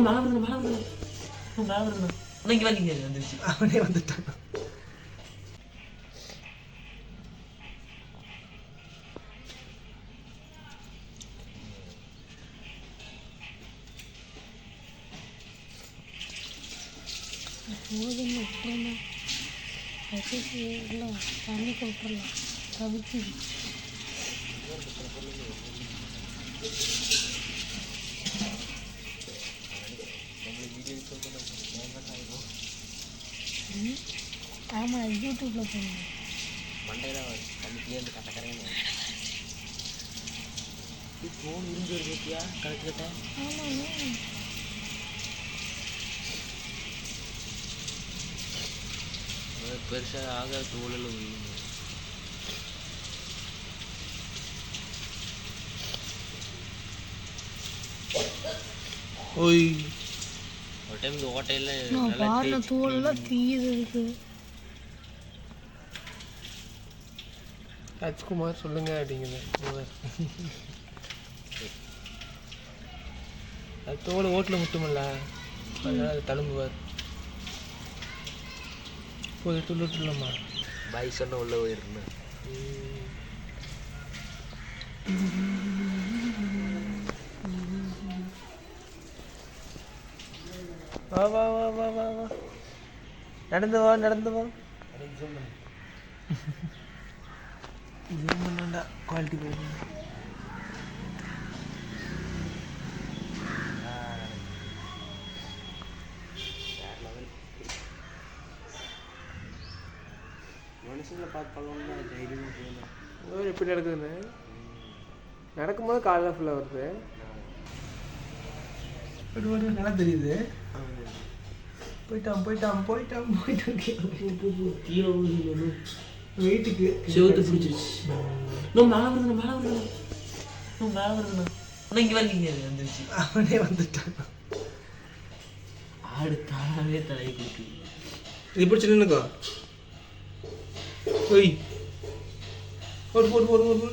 மேலே வருது மேலே வருது மேலே வருதுண்ணா. ஆனால் இங்கே வந்தீங்க வந்துருச்சு. அவனே வந்துட்டான். தண்ணி கொட்டுறலாம் தவிச்சு ஆமாம் யூடியூப்பில் போகணும். மண்டையில் தண்ணிக்கிலே இருந்து கட்டக்கரைன்னு ஃபோன் இருந்து ஒரு கேட்டியா கரெக்ட். ஆமாங்க பெருசாக ஆக தோளில் ஓய் ஒரு டைம் இந்த ஓட்டையில் பாருல தோலெல்லாம் தீயுது இருக்கு. ராஜ்குமார் சொல்லுங்க அப்படிங்குது. அது தோல் ஓட்டில் முட்டுமில்ல, அதனால அது தழும்புவார். போய் துள்ளுட்டுலம்மா பாய் சொன்ன உள்ள போயிருந்தேன். வா வா வா வா வா வா நடந்து வா நடந்து வா. ஜூம் பண்ணா குவாலிட்டி போயிடும். மனுஷங்களை பார்த்து பண்ணணும்னா தைரியமாக போகணும். எப்படி நடக்குதுன்னு நடக்கும்போது காலையில் ஃபுல்லாக வருது. ஒரு நல்லா தெரியுது. போயிட்டான் போயிட்டான் போயிட்டான் போயிட்டான். வெயிட்டுக்கு செவத்து பிடிச்சிருச்சு. இன்னும் மேலே வருதுண்ணா மேலே வருதுண்ணா இன்னும் மேலே வருதுண்ணா. ஆனால் இங்கே வந்தீங்க வந்துருச்சு. அவனே வந்துட்டான். ஆடு தானாகவே தலையை கொடுக்குது. இது பிடிச்சி நின்னுக்கோ. ஓய் போடு போடு போடு போடு.